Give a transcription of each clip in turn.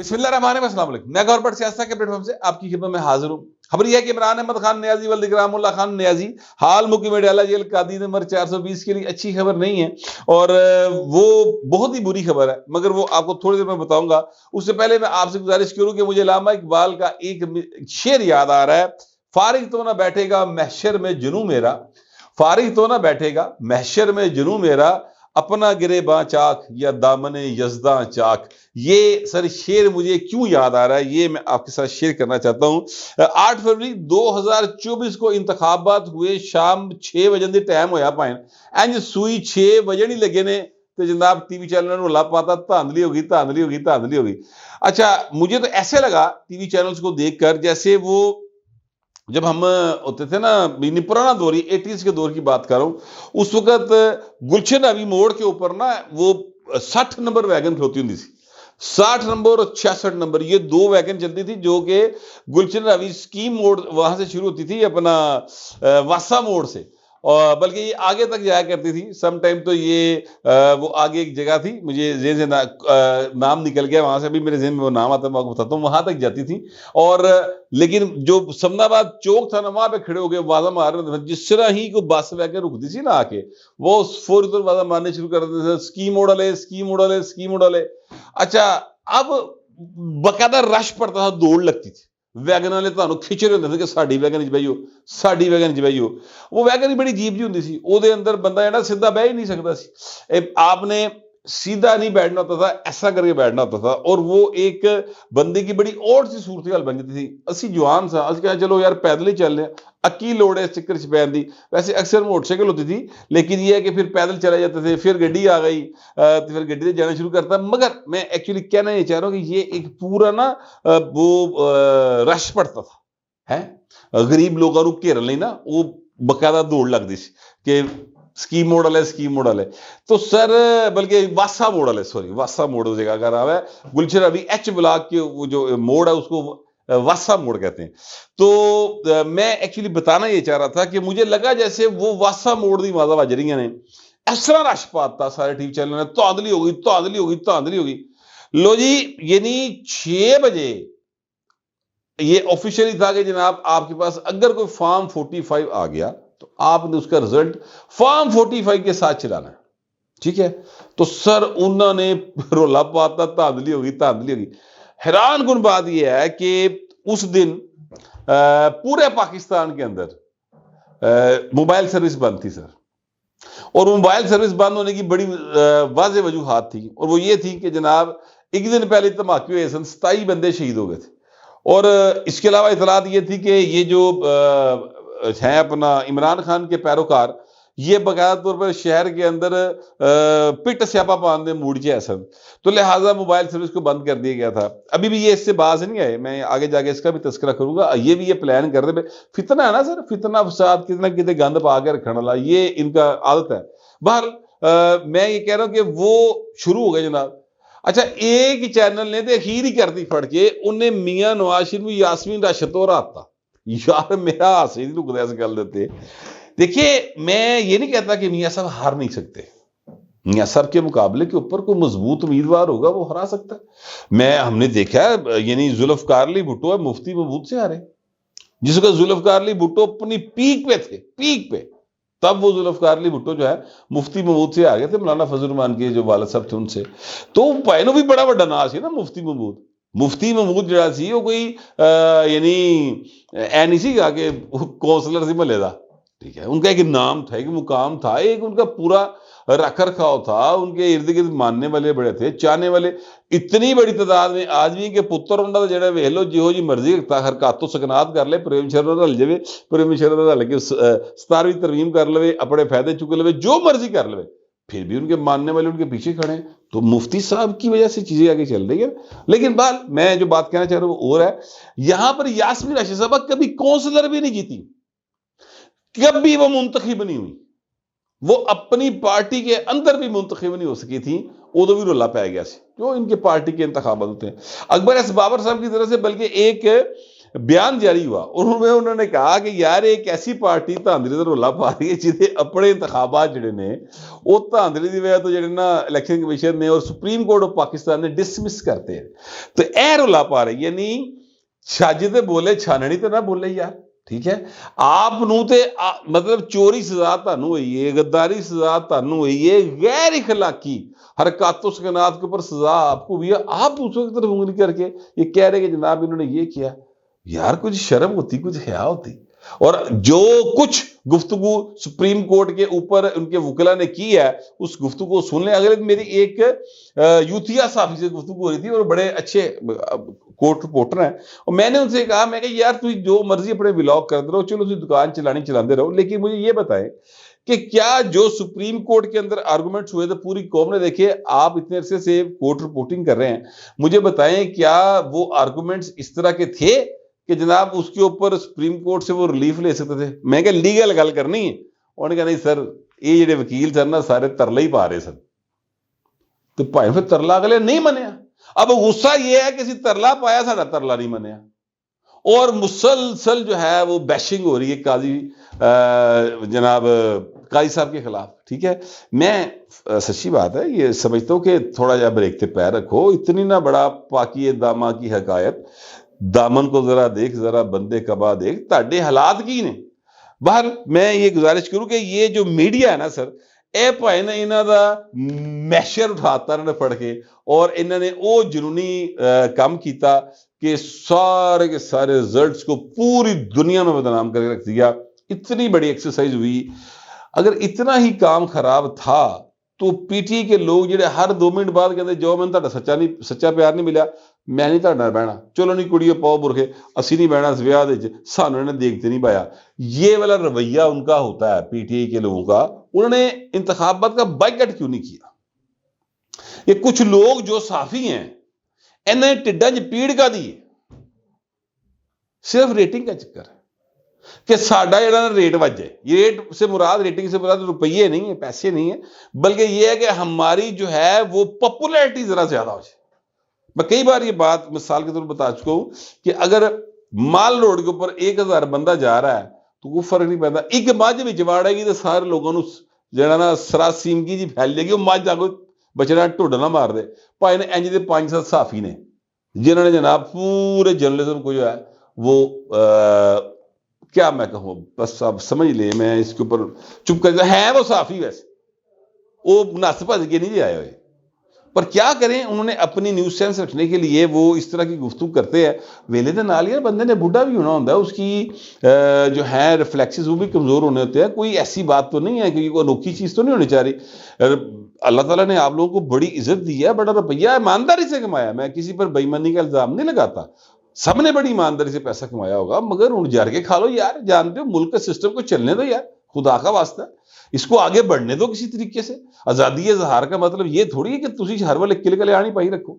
بسم اللہ الرحمن الرحیم، السلام علیکم۔ میں گور بٹ سیاست کے پلیٹ فارم سے آپ کی خدمت میں حاضر ہوں۔ خبر یہ ہے کہ عمران احمد خان نیازی ولد اکرام اللہ خان نیازی حال مقیم ڈالہ جیل قادی نمبر 420 کے لیے اچھی خبر نہیں ہے، اور وہ بہت ہی بری خبر ہے، مگر وہ آپ کو تھوڑی دیر میں بتاؤں گا۔ اس سے پہلے میں آپ سے گزارش کروں کہ مجھے علامہ اقبال کا ایک شعر یاد آ رہا ہے، فارغ تو نہ بیٹھے گا محشر میں جنوں میرا، فارغ تو نہ بیٹھے گا محشر میں جنوں میرا، اپنا گرے باں چاک یا دامن یزداں چاک۔ یہ سر شعر مجھے کیوں یاد آ رہا ہے، یہ میں آپ کے ساتھ شیئر کرنا چاہتا ہوں۔ 8 فروری 2024 کو انتخابات ہوئے، شام 6 بجے دی ٹائم ہویا پائیں، انج سوئی 6 بجے نہیں لگے نے تو جناب ٹی وی چینل کو لا پاتا دھاندلی ہوگی۔ اچھا، مجھے تو ایسے لگا ٹی وی چینلز کو دیکھ کر جیسے وہ جب ہم ہوتے تھے نا، پرانا دور 80s کے دور کی بات کر رہا ہوں، اس وقت گلشن نبی موڑ کے اوپر نا وہ 60 نمبر ویگن کھلوتی ہوں سی، 60 نمبر اور 66 نمبر، یہ 2 ویگن چلتی تھی جو کہ گلشن نبی اسکیم موڑ وہاں سے شروع ہوتی تھی، اپنا واسا موڑ سے، اور بلکہ یہ آگے تک جایا کرتی تھی۔ سم ٹائم تو یہ وہ آگے ایک جگہ تھی، مجھے ذہن سے نام نکل گیا وہاں سے، بھی میرے ذہن میں وہ نام آتا ہے، میں آپ کو بتاتا ہوں، وہاں تک جاتی تھی۔ اور لیکن جو سمناباد چوک تھا نا، وہاں پہ کھڑے ہو کے آوازاں مار رہے تھے، جس طرح ہی کوئی بس ویگن رکتی تھی نا آ کے، وہ فوری طور آوازاں مارنے شروع کر دیتے تھے، اسکیم اڑالے۔ اچھا، اب باقاعدہ رش پڑتا تھا، دوڑ لگتی تھی، ویگن والے تمہیں کھچ رہے ہوتے تھے کہ ساڈی ویگن بہیو۔ وہ ویگن ہی بڑی عجیب جی ہوندی سی، او دے اندر بندہ جڑا سیدھا بیٹھ ہی نہیں سکتا سی، آپ نے سیدھا نہیں بیٹھنا ہوتا تھا، ایسا کر کے بیٹھنا ہوتا تھا، اور وہ ایک بندے کی بڑی اوٹ سی صورتحال بن جاتی تھی۔ اسی جوان سا، اسی کہا چلو یار پیدل ہی چل رہے ہیں، اکی لوڑ ہے چکر چھپین دی، ویسے اکثر موٹر سائیکل ہوتی تھی، لیکن یہ ہے کہ پھر پیدل چلے جاتے تھے، پھر گڈی آ گئی تو پھر گڈی سے جانا شروع کرتا۔ مگر میں ایکچولی کہنا یہ چاہ رہا ہوں کہ یہ ایک پورا نا وہ رش پڑتا تھا، غریب لوگوں کو گھیرن لئی نا، وہ باقاعدہ دوڑ لگتی سی کہ اسکیم موڑ والے۔ تو سر بلکہ واسا موڑ اس جگہ کا نام ہے، گلشن ابھی ایچ بلاک کے وہ جو موڑ ہے اس کو واسا موڑ کہتے ہیں۔ تو میں ایکچولی بتانا یہ چاہ رہا تھا کہ مجھے لگا جیسے وہ واسا موڑ دی آوازاں بج رہی ہیں، اس طرح رش پاتا سارے ٹی وی چینل نے، دھاندلی ہو گئی۔ لو جی، یعنی 6 بجے یہ آفیشیلی تھا کہ جناب آپ کے پاس اگر کوئی فارم 45 آ گیا تو آپ نے اس کا رزلٹ فارم 45 کے ساتھ چلانا ہے، ٹھیک ہے؟ تو سر انہوں نے رولا پاتا، دھاندلی ہو گئی۔ حیران کن بات یہ ہے کہ اس دن پورے پاکستان کے اندر موبائل سروس بند تھی سر، اور موبائل سروس بند ہونے کی بڑی واضح وجوہات تھی، اور وہ یہ تھی کہ جناب ایک دن پہلے دھماکے ہوئے سن، 27 بندے شہید ہو گئے تھے، اور اس کے علاوہ اطلاعات یہ تھی کہ یہ جو ہیں اپنا عمران خان کے پیروکار، یہ باقاعدہ طور پر شہر کے اندر پٹ سیاپا پاندے موڈ چ سن، تو لہٰذا موبائل سروس کو بند کر دیا گیا تھا۔ ابھی بھی یہ اس سے باز نہیں آئے، میں آگے جا کے اس کا بھی تذکرہ کروں گا۔ یہ بھی یہ پلان کر دے، فتنہ ہے نا سر، فتنہ فساد کتنے گند پا کے رکھنے والا، یہ ان کا عادت ہے۔ بہرحال میں یہ کہہ رہا ہوں کہ وہ شروع ہو گئے جناب۔ اچھا، ایک چینل نے تو اخیر ہی کر دی پھڑ کے، انہیں میاں نواز شریف یاسمین راشد اور آتا، یار میرا ہاتھ ہی نہیں رکتا ایسے گل دیتے۔ دیکھیے، میں یہ نہیں کہتا کہ میاں صاحب ہار نہیں سکتے، میاں صاحب کے مقابلے کے اوپر کوئی مضبوط امیدوار ہوگا وہ ہرا سکتا ہے۔ ہم نے دیکھا ہے، یعنی ذوالفقار علی بھٹو ہے مفتی محمود سے ہارے، جس کا ذوالفقار علی بھٹو اپنی پیک پہ تھے، پیک پہ، تب وہ ذوالفقار علی بھٹو جو ہے مفتی محمود سے آ گئے تھے، مولانا فضل الرحمان کے جو والد صاحب تھے ان سے، تو پہلو بھی بڑا نام سی نا مفتی محمود جڑا سی، وہ کوئی یعنی اے نہیں سی گا کہ کونسلر سی محلے دا، ٹھیک ہے؟ ان کا ایک نام تھا، ایک مقام تھا، ایک ان کا پورا رکھ رکھاؤ تھا، ان کے ارد گرد ماننے والے بڑے تھے، چاہنے والے اتنی بڑی تعداد میں آدمی کے پتر انہوں نے جڑے ویکھ لو جہو جی مرضی حرکات و سکنات کر لے، پریم شرما رل جائے، پریم شرما رل کے 17ویں ترمیم کر لے، اپنے فائدے چک لے، جو مرضی کر لے، پھر بھی ان کے ماننے والے ان کے پیچھے کھڑے ہیں۔ تو مفتی صاحب کی وجہ سے چیزیں آگے چل رہی ہیں۔ لیکن بات میں جو بات کہنا چاہ رہا ہوں وہ اور ہے، یہاں پر یاسمین راشد صاحبہ کبھی کونسلر بھی نہیں جیتی، کبھی وہ منتخب نہیں ہوئی، وہ اپنی پارٹی کے اندر بھی منتخب نہیں ہو سکی تھی، ادو بھی رولا پی گیا سی جو ان کے پارٹی کے انتخابات ہوتے ہیں۔ اکبر ایس بابر صاحب کی طرف سے بلکہ ایک بیان جاری ہوا اور انہوں نے کہا کہ یار ایک ایسی پارٹی دھاندلی دا رولا پا رہی ہے جہدے اپنے انتخابات جڑے نے وہ دھاندلی دی وجہ تو جڑے نا الیکشن کمیشن نے اور سپریم کورٹ آف پاکستان نے ڈسمس کرتے ہیں تو اے رولا پا رہی یعنی چھج تے بولے چھاننی تے نہ بولے یار ٹھیک ہے آپ نو تے مطلب چوری سزا تانوں ہوئی ہے غداری سزا تانوں ہوئی ہے غیر اخلاقی حرکات و سکنات کے اوپر سزا آپ کو بھی ہے آپ اس وقت طرف انگلی کر کے یہ کہہ رہے کہ جناب انہوں نے یہ کیا یار کچھ شرم ہوتی کچھ حیا ہوتی اور جو کچھ گفتگو سپریم کورٹ کے اوپر ان کے وکلا نے کی ہے اس گفتگو سن لیں اگر میری ایک یوتھیا صحافی سے گفتگو ہو رہی تھی اور بڑے اچھے کورٹ رپورٹر ہیں اور میں نے ان سے کہا میں کہ یار تو جو مرضی اپنے ولاگ کرتے رہو چلو اسی دکان چلاندے رہو لیکن مجھے یہ بتائیں کہ کیا جو سپریم کورٹ کے اندر آرگومنٹس ہوئے تھے پوری قوم نے دیکھے آپ اتنے عرصے سے کورٹ رپورٹنگ کر رہے ہیں مجھے بتائیں کیا وہ آرگومنٹس اس طرح کے تھے کہ جناب اس کے اوپر سپریم کورٹ سے وہ ریلیف لے سکتے تھے میں کہ لیگل گل کرنی ہے انہوں نے کہا نہیں سر یہ جڑے وکیل سن نا سارے ترلے ہی پا رہے سن تو بھائی پھر ترلا اگلے نہیں منیا اب غصہ یہ ہے کہ اسی ترلا پایا ساڈا ترلا نہیں منیا اور مسلسل جو ہے وہ بیشنگ ہو رہی ہے قاضی جناب قاضی صاحب کے خلاف ٹھیک ہے میں سچی بات ہے یہ سمجھتا ہوں کہ تھوڑا جا بریک پیر رکھو اتنی نہ بڑا پاکی داما کی حکایت دامن کو ذرا دیکھ ذرا بندے کبا دیکھ تاڈے حالات کی نے باہر میں یہ گزارش کروں کہ یہ جو میڈیا ہے نا سر اے بھائی نے انہوں دا میشر اٹھاتا انہوں نے پڑھ کے اور انہوں نے او جنونی کام کیتا کہ سارے کے سارے رزلٹس کو پوری دنیا میں بدنام کر کے رکھ دیا اتنی بڑی ایکسرسائز ہوئی اگر اتنا ہی کام خراب تھا تو پی ٹی کے لوگ جڑے ہر 2 منٹ بعد کہتے جو میں تہاڈا سچا پیار نہیں ملیا میں نہیں تہاڈے نال بہنا چلو نہیں کڑیو پاؤ برخے اسی نہیں بہنا اس ویاہ دے سانوں انہوں نے دیکھتے نہیں پایا یہ والا رویہ ان کا ہوتا ہے پی ٹی آئی کے لوگوں کا انہوں نے انتخابات کا بائیکاٹ کیوں نہیں کیا یہ کچھ لوگ جو صحافی ہیں انہیں ٹڈا چ پیڑ کا دی صرف ریٹنگ کا چکر ہے کہ ساڈا جڑا ریٹ وج جائے یہ ریٹ سے مراد ریٹنگ سے مراد روپیے نہیں ہے پیسے نہیں ہے بلکہ یہ ہے کہ ہماری جو ہے وہ پاپولیرٹی ذرا زیادہ ہو جائے میں کئی بار یہ بات مثال کے طور پر بتا چکا ہوں کہ اگر مال روڈ کے اوپر 1000 بندہ جا رہا ہے تو کوئی فرق نہیں پڑتا ایک مجھ بھی وڑے گی تو سارے لوگوں جڑا نا سراسیمگی جی پھیل جائے گی وہ مجھ آگے بچنا ٹھڈ نہ مار دے بھائی نے انج دے 5-7 صحافی نے جنہوں نے جناب پورے جرنلزم کو جو ہے وہ کیا میں کہوں بس آپ سمجھ لیں میں اس کے اوپر چپ کر ہے وہ صحافی ویسے وہ نس بھج کے نہیں آئے ہوئے پر کیا کریں انہوں نے اپنی نیوز سینس رکھنے کے لیے وہ اس طرح کی گفتگو کرتے ہیں ویلے دے نال یار بندے نے بوڑھا بھی ہونا ہوتا ہے اس کی جو ہے ریفلیکسز وہ بھی کمزور ہونے ہوتے ہیں کوئی ایسی بات تو نہیں ہے کہ کوئی انوکھی چیز تو نہیں ہونی چاہ رہی اللہ تعالیٰ نے آپ لوگوں کو بڑی عزت دی ہے بڑا روپیہ ایمانداری سے کمایا میں کسی پر بے ایمانی کا الزام نہیں لگاتا سب نے بڑی ایمانداری سے پیسہ کمایا ہوگا مگر ان جار کے کھا لو یار جانتے ہو ملک کے سسٹم کو چلنے دو یار خدا کا واسطہ اس کو آگے بڑھنے دو کسی طریقے سے آزادی اظہار کا مطلب یہ تھوڑی ہے کہ تسی ہر والے کل کلیانی پائی رکھو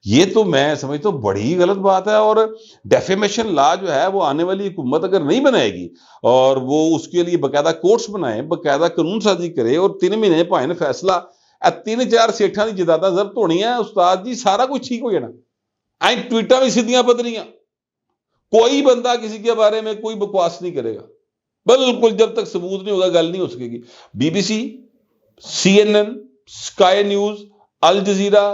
یہ تو میں سمجھتا ہوں بڑی غلط بات ہے اور ڈیفیمیشن لا جو ہے وہ آنے والی حکومت اگر نہیں بنائے گی اور وہ اس کے لیے باقاعدہ کورٹس بنائیں باقاعدہ قانون سازی کرے اور 3 مہینے پائیں فیصلہ 3-4 سیٹھاں دی جداداں ضبط ہونی ہے استاد جی سارا کچھ ٹھیک ہو جانا ٹویٹاں بھی سیدھیاں پتریاں کوئی بندہ کسی کے بارے میں کوئی بکواس نہیں کرے گا بالکل جب تک ثبوت نہیں ہوگا گل نہیں ہو سکے گی B B C CNN Sky News Al Jazeera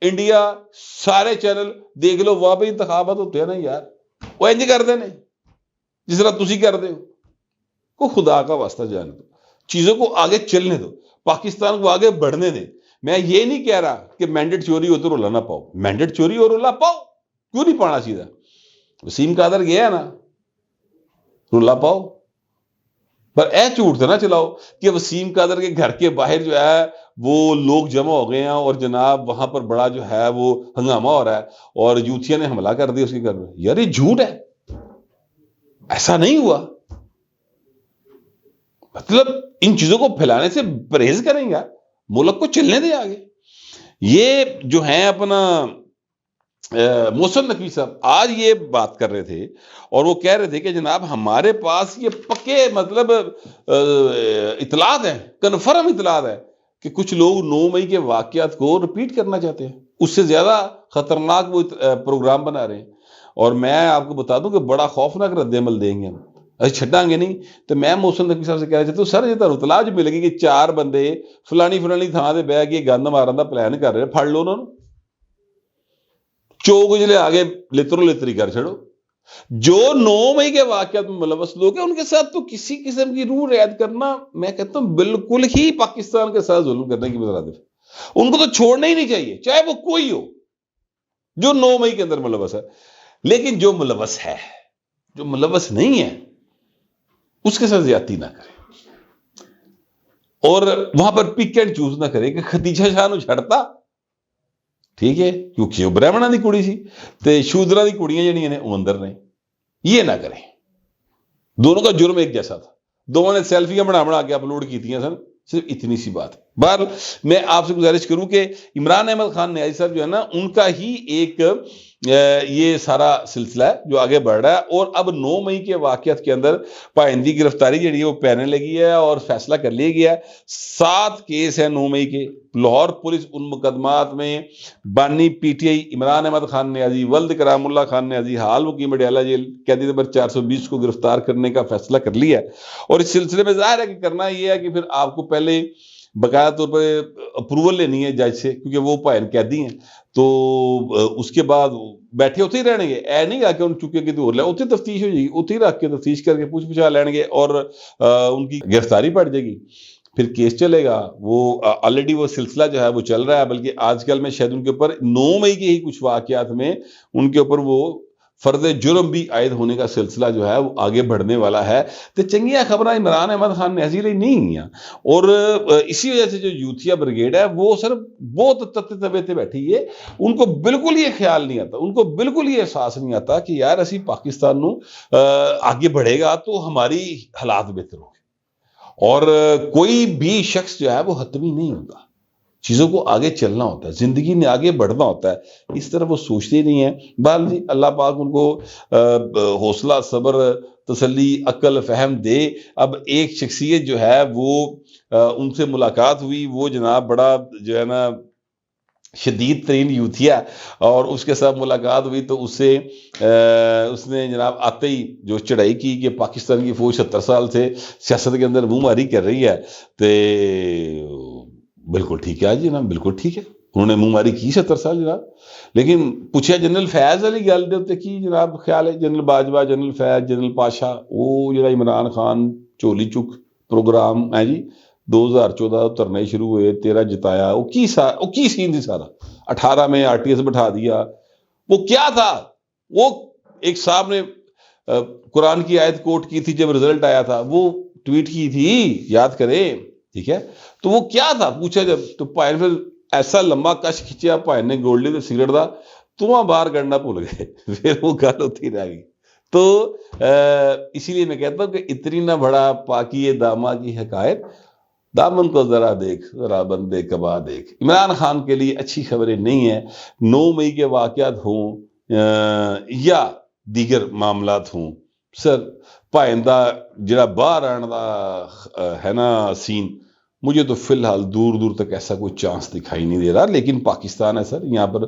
India سارے چینل دیکھ لو وہاں پہ انتخابات ہوتے ہیں نا یار وہ انج کرتے ہیں جس طرح تسی کرتے ہو کو خدا کا واسطہ جانے دو چیزوں کو آگے چلنے دو پاکستان کو آگے بڑھنے دیں میں یہ نہیں کہہ رہا کہ مینڈیٹ چوری ہو تو رولا نہ پاؤ مینڈیٹ چوری ہو رولا پاؤ کیوں نہیں پانا چاہیے وسیم قادر گیا ہے نا رولا پاؤ پر اے جھوٹ تو نہ چلاؤ کہ وسیم قادر کے گھر کے باہر جو ہے وہ لوگ جمع ہو گئے ہیں اور جناب وہاں پر بڑا جو ہے وہ ہنگامہ ہو رہا ہے اور یوتھیا نے حملہ کر دیا اس کے گھر میں یار یہ جھوٹ ہے ایسا نہیں ہوا مطلب ان چیزوں کو پھیلانے سے پرہیز کریں گے ملک کو چلنے دیں آگے یہ جو ہیں اپنا محسن نقوی صاحب آج یہ بات کر رہے تھے اور وہ کہہ رہے تھے کہ جناب ہمارے پاس یہ پکے مطلب اطلاعات ہیں کنفرم اطلاعات ہے کہ کچھ لوگ 9 مئی کے واقعات کو رپیٹ کرنا چاہتے ہیں اس سے زیادہ خطرناک وہ پروگرام بنا رہے ہیں اور میں آپ کو بتا دوں کہ بڑا خوفناک رد عمل دیں گے ہم، اچھا چھڈاں گے نہیں. تو میں محسن نقوی صاحب سے کہنا چاہتا ہوں سر جی تمہیں اطلاع جو ملے گی کہ 4 بندے فلانی تھان سے بہ کے گند مارن کا پلان کر رہے، پھڑ لو انہوں نے، چوک جلے آگے لترو لتری کر چھڑو. جو 9 مئی کے واقعات میں ملوث لوگ ہیں ان کے ساتھ تو کسی قسم کی روح رعایت کرنا میں کہتا ہوں بالکل ہی پاکستان کے ساتھ ظلم کرنے کی مترادف ہے. ان کو تو چھوڑنا ہی نہیں چاہیے چاہے وہ کوئی ہو جو 9 مئی کے اندر ملوث ہے. لیکن جو ملوث ہے، جو ملوث نہیں ہے، اس کے ساتھ زیادتی نہ کرے اور وہاں پر پک اینڈ چوز نہ کرے کہ خدیجہ شاہ نو چھڑتا ٹھیک ہے کیونکہ وہ برہمنا دی کڑی سی تے شودرا دی کڑیاں جڑیاں نے وہ اندر نے. یہ نہ کریں. دونوں کا جرم ایک جیسا تھا، دونوں نے سیلفیاں بنا کے اپلوڈ کی تھیں سن، صرف اتنی سی بات. بہرحال میں آپ سے گزارش کروں کہ عمران احمد خان نیازی صاحب جو ہے نا ان کا ہی ایک یہ سارا سلسلہ ہے جو آگے بڑھ رہا ہے. اور اب 9 مئی کے واقعات کے اندر پائندی گرفتاری جڑی ہے وہ پینے لگی ہے اور فیصلہ کر لیا گیا ہے. 7 کیس ہیں 9 مئی کے. لاہور پولیس ان مقدمات میں بانی P T I Imran Ahmed Khan Niazi ولد کرام اللہ خان نیازی حال مقیم اڈیالہ جیل قیدی نمبر 420 کو گرفتار کرنے کا فیصلہ کر لیا ہے. اور اس سلسلے میں ظاہر ہے کہ کرنا یہ ہے کہ پھر آپ کو پہلے باقاعدہ طور پہ اپروول لینی ہے جج سے کیونکہ وہ پائن قیدی ہیں. تو اس کے بعد بیٹھے اتنے ہی رہنے گے، اے نہیں آ کے ان چکے کہ تو اتنے تفتیش ہو جائے گی، اتنے ہی رکھ کے تفتیش کر کے پوچھ پچھا لیں گے اور ان کی گرفتاری پڑ جائے گی. پھر کیس چلے گا. وہ آلریڈی وہ سلسلہ جو ہے وہ چل رہا ہے، بلکہ آج کل میں شاید ان کے اوپر 9 مئی کے ہی کچھ واقعات میں ان کے اوپر وہ فرد جرم بھی عائد ہونے کا سلسلہ جو ہے وہ آگے بڑھنے والا ہے. تو چنگیاں خبریں عمران احمد خان نیازی لیے نہیں ہیں. اور اسی وجہ سے جو یوتھیا بریگیڈ ہے وہ صرف بہت تتے تبے تے بیٹھی ہے. ان کو بالکل یہ خیال نہیں آتا، ان کو بالکل یہ احساس نہیں آتا کہ یار اسی پاکستان نو آگے بڑھے گا تو ہماری حالات بہتر ہو گے. اور کوئی بھی شخص جو ہے وہ حتمی نہیں ہوتا، چیزوں کو آگے چلنا ہوتا ہے، زندگی میں آگے بڑھنا ہوتا ہے. اس طرح وہ سوچتے ہی نہیں ہیں. بہرحال جی اللہ پاک ان کو حوصلہ صبر تسلی عقل فہم دے. اب ایک شخصیت جو ہے وہ ان سے ملاقات ہوئی، وہ جناب بڑا جو ہے نا شدید ترین یوتھیا، اور اس کے ساتھ ملاقات ہوئی تو اس نے جناب آتے ہی جو چڑھائی کی کہ پاکستان کی فوج 70 سال سے سیاست کے اندر منہ ماری کر رہی ہے. تو بالکل ٹھیک ہے جی جناب، بالکل ٹھیک ہے، انہوں نے منہ ماری کی 70 سال جناب. لیکن پوچھا جنرل فیض علی گل دے تے کی جناب خیال ہے؟ جنرل باجوہ، جنرل فیض، جنرل پاشا، وہ جڑا عمران خان چولی چک پروگرام ہے جی 2014 ترنے شروع ہوئے، 13 جتایا، وہ کی سین تھی سارا. 18 میں RTS بٹھا دیا. وہ کیا تھا؟ وہ ایک صاحب نے قرآن کی آیت کوٹ کی تھی جب رزلٹ آیا تھا، وہ ٹویٹ کی تھی، یاد کریں ٹھیک ہے. تو وہ کیا تھا پوچھا جب تو پائن پھر ایسا لمبا کش کھچیا پائن نے گولڈی تو سگریٹ دا تو باہر کرنا بھول گئے. پھر وہ گل ہوتی رہ گئی. تو اسی لیے میں کہتا ہوں کہ اتنی نہ بڑا پاکی داما کی حکایت، دامن کو ذرا دیکھ، ذرا بندے کبا دیکھ. عمران خان کے لیے اچھی خبریں نہیں ہیں. 9 مئی کے واقعات ہوں یا دیگر معاملات ہوں، سر پائندہ جڑا باہر آنے دا ہے نا سین، مجھے تو فی الحال دور دور تک ایسا کوئی چانس دکھائی نہیں دے رہا. لیکن پاکستان ہے سر، یہاں پر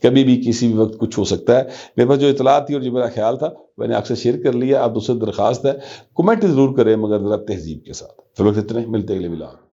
کبھی بھی کسی بھی وقت کچھ ہو سکتا ہے. میرے پاس جو اطلاعات تھی اور جو میرا خیال تھا میں نے آپ سے شیئر کر لیا. آپ دوسرے درخواست ہے کمنٹ ضرور کریں مگر ذرا تہذیب کے ساتھ. فی الوقت اتنے، ملتے اگلے ولاگ.